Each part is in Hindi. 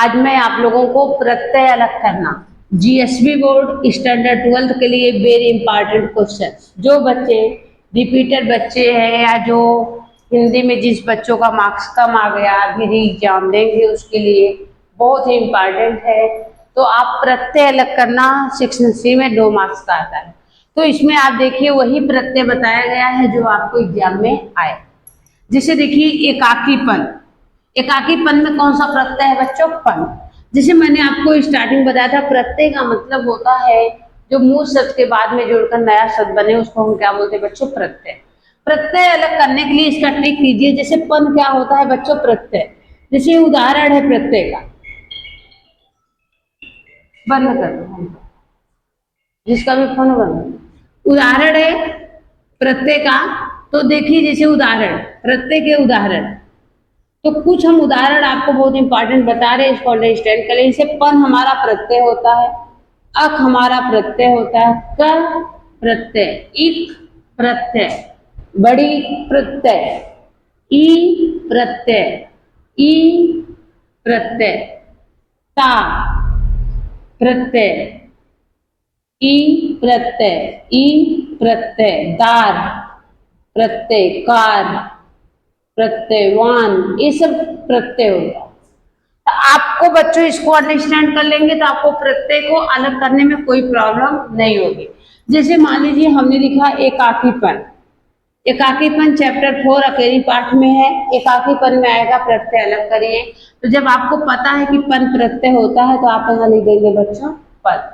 आज मैं आप लोगों को प्रत्यय अलग करना, जीएसबी बोर्ड स्टैंडर्ड 12th के लिए वेरी इंपॉर्टेंट क्वेश्चन। जो बच्चे रिपीटेड बच्चे हैं या जो हिंदी में जिस बच्चों का मार्क्स कम आ गया अभी एग्जाम देंगे उसके लिए बहुत ही इंपॉर्टेंट है। तो आप प्रत्यय अलग करना सेक्शन सी में 2 मार्क्स का आता है। तो इसमें आप देखिए वही प्रत्यय बताया गया है जो आपको एग्जाम में आए। जैसे देखिए एकाकीपन, एकाकीपन में कौन सा प्रत्यय है बच्चों? पन। जैसे मैंने आपको स्टार्टिंग बताया था प्रत्यय का मतलब होता है जो मूल शब्द के बाद में जोड़कर नया शब्द बने उसको हम क्या बोलते हैं बच्चों? प्रत्यय। प्रत्यय अलग करने के लिए इसका ट्रिक कीजिए। जैसे पन क्या होता है बच्चों? प्रत्यय। जैसे उदाहरण है प्रत्यय का, बंद कर दो जिसका भी फोन बंद। उदाहरण है प्रत्यय का, तो देखिए जैसे उदाहरण, प्रत्यय के उदाहरण, तो कुछ हम उदाहरण आपको बहुत इंपॉर्टेंट बता रहे हैं, इसको अंडरस्टैंड करें। जैसे पन हमारा प्रत्यय होता है, अक हमारा प्रत्यय होता है, क प्रत्यय, इक प्रत्यय, बड़ी प्रत्यय, ई प्रत्यय, ई प्रत्यय, ता प्रत्यय, ई प्रत्यय, ई प्रत्यय, दार प्रत्यय, कार प्रत्यय, वान, ये सब प्रत्यय होता है। तो आपको बच्चों इसको अंडरस्टैंड कर लेंगे तो आपको प्रत्यय को अलग करने में कोई प्रॉब्लम नहीं होगी। जैसे मान लीजिए हमने लिखा एकाकीपन, एकाकीपन चैप्टर 4 अकेली पाठ में है। एकाकीपन में आएगा प्रत्यय अलग करिए। तो जब आपको पता है कि पन प्रत्यय होता है तो आप यहाँ लिख देंगे बच्चों पद।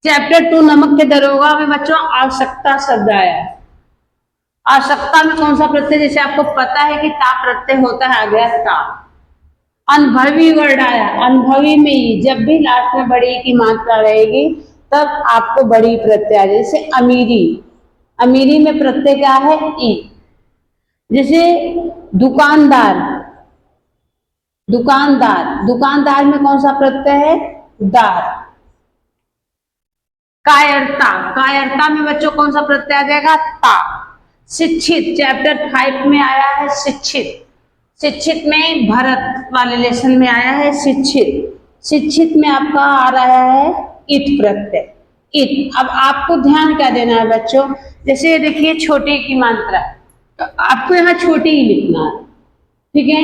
चैप्टर 2 नमक के दरोगा में बच्चों आवश्यकता शब्द आया है। आवश्यकता में कौन सा प्रत्यय? जैसे आपको पता है कि ता प्रत्यय होता है, आ गया ता। अनुभवी वर्ड आया, अनुभवी में ही जब भी लास्ट में बड़ी की मात्रा रहेगी तब आपको बड़ी प्रत्यय आ जाए। जैसे अमीरी, अमीरी में प्रत्यय क्या है? ई। जैसे दुकानदार, दुकानदार, दुकानदार में कौन सा प्रत्यय है? दार। कायरता, कायरता में बच्चों कौन सा प्रत्यय आ जाएगा? ता। शिक्षित चैप्टर 5 में आया है शिक्षित, शिक्षित में भरत वाले लेसन में आया है शिक्षित। शिक्षित में आपका आ रहा है इत प्रत्यय, इत। अब आपको ध्यान क्या देना है बच्चों? जैसे देखिए छोटी की मात्रा, तो आपको यहाँ छोटी ही लिखना है, ठीक है।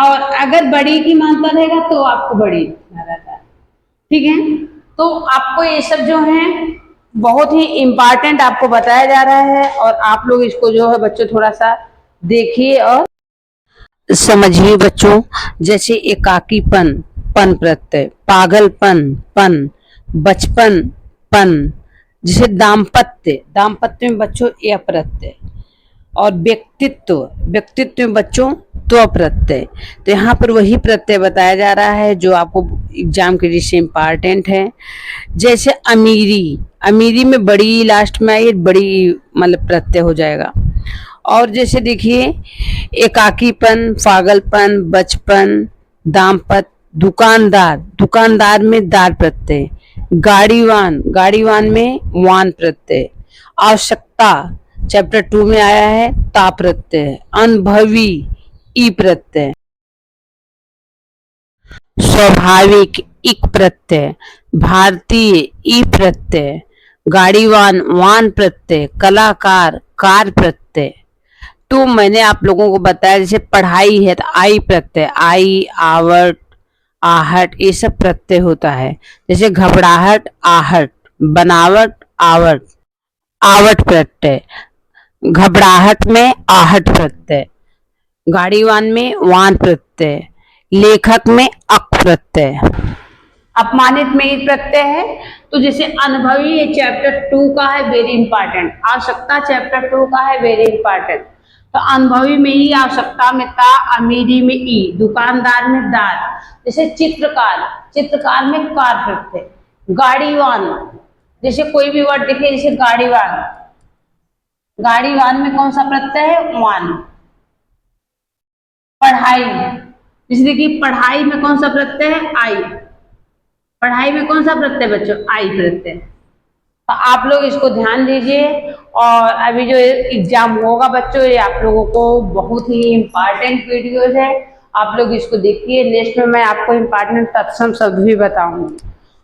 और अगर बड़ी की मात्रा रहेगा तो आपको बड़ी लिखना रहता है, ठीक है। तो आपको ये सब जो है बहुत ही इम्पॉर्टेंट आपको बताया जा रहा है और आप लोग इसको जो है बच्चों थोड़ा सा देखिए और समझिए बच्चों। जैसे एकाकीपन पन प्रत्यय, पागलपन पन, बचपन पन। जैसे दाम्पत्य, दाम्पत्य में बच्चों यह प्रत्यय। और व्यक्तित्व, व्यक्तित्व में बच्चों त्व प्रत्यय। तो यहाँ पर वही प्रत्यय बताया जा रहा है जो आपको एग्जाम के लिए इम्पॉर्टेंट है। जैसे अमीरी, अमीरी में बड़ी लास्ट में आई, बड़ी मतलब प्रत्यय हो जाएगा। और जैसे देखिए एकाकीपन, पागलपन, बचपन, दाम्पत्य, दुकानदार, दुकानदार में दार प्रत्यय। गाड़ीवान, गाड़ीवान में वान प्रत्यय। आवश्यकता चैप्टर 2 में आया है ता प्रत्यय। अनुभवी ई प्रत्यय। स्वाभाविक इक प्रत्यय। भारतीय ई प्रत्यय। गाड़ीवान वान प्रत्यय। कलाकार कार प्रत्यय। तो मैंने आप लोगों को बताया जैसे पढ़ाई है तो आई प्रत्यय, आई, आवट, आहट, ये सब प्रत्यय होता है। जैसे घबराहट आहट, बनावट आवट, आवट प्रत्यय। घबराहट में आहट प्रत्यय, गाड़ीवान में वान प्रत्यय, लेखक में अक प्रत्यय, अपमानित में ई प्रत्यय है। तो जैसे अनुभवी ये चैप्टर 2 का है वेरी इंपॉर्टेंट, आवश्यकता चैप्टर 2 का है वेरी इंपॉर्टेंट। तो अनुभवी में ही, आवश्यकता में ता, अमीरी में ई, दुकानदार में दार। जैसे चित्रकार, चित्रकार में कार प्रत्यय। गाड़ीवान, जैसे कोई भी वर्ड देखिए जैसे गाड़ीवान, गाड़ीवान में कौन सा प्रत्यय है? वान। पढ़ाई, जैसे देखिए पढ़ाई में कौन सा प्रत्यय है? आई। पढ़ाई में कौन सा प्रत्यय बच्चों? आई प्रत्यय। तो आप लोग इसको ध्यान दीजिए। और अभी जो एग्जाम होगा बच्चों ये आप लोगों को बहुत ही इम्पॉर्टेंट वीडियोज है। आप लोग इसको देखिए। नेक्स्ट में मैं आपको इम्पॉर्टेंट तत्सम शब्द भी बताऊंगी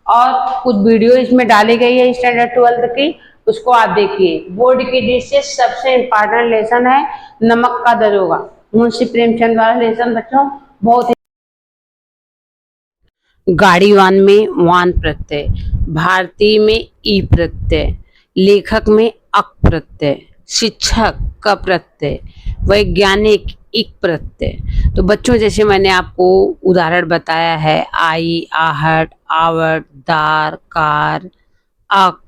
और कुछ वीडियो इसमें डाली गई है स्टैंडर्ड 12 की, उसको आप देखिए। बोर्ड की डिशेस सबसे इम्पॉर्टेंट लेसन है नमक का दरोगा, मुंशी प्रेमचंद वाला लेसन बच्चों बहुत ही। गाड़ीवान में वान प्रत्यय, भारतीय में ई प्रत्यय, लेखक में अक प्रत्यय, शिक्षक का प्रत्यय, वैज्ञानिक इक प्रत्यय। तो बच्चों जैसे मैंने आपको उदाहरण बताया है आई, आहट, आवट, दार, कार, अक,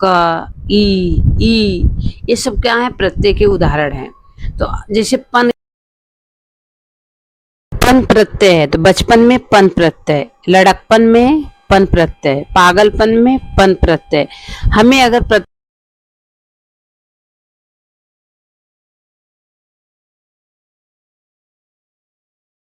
क, ई, ये सब क्या है? प्रत्यय के उदाहरण हैं। तो जैसे पन प्रत्यय है तो बचपन में पन प्रत्यय, लड़कपन में पन प्रत्यय, पागलपन में पन प्रत्यय। हमें अगर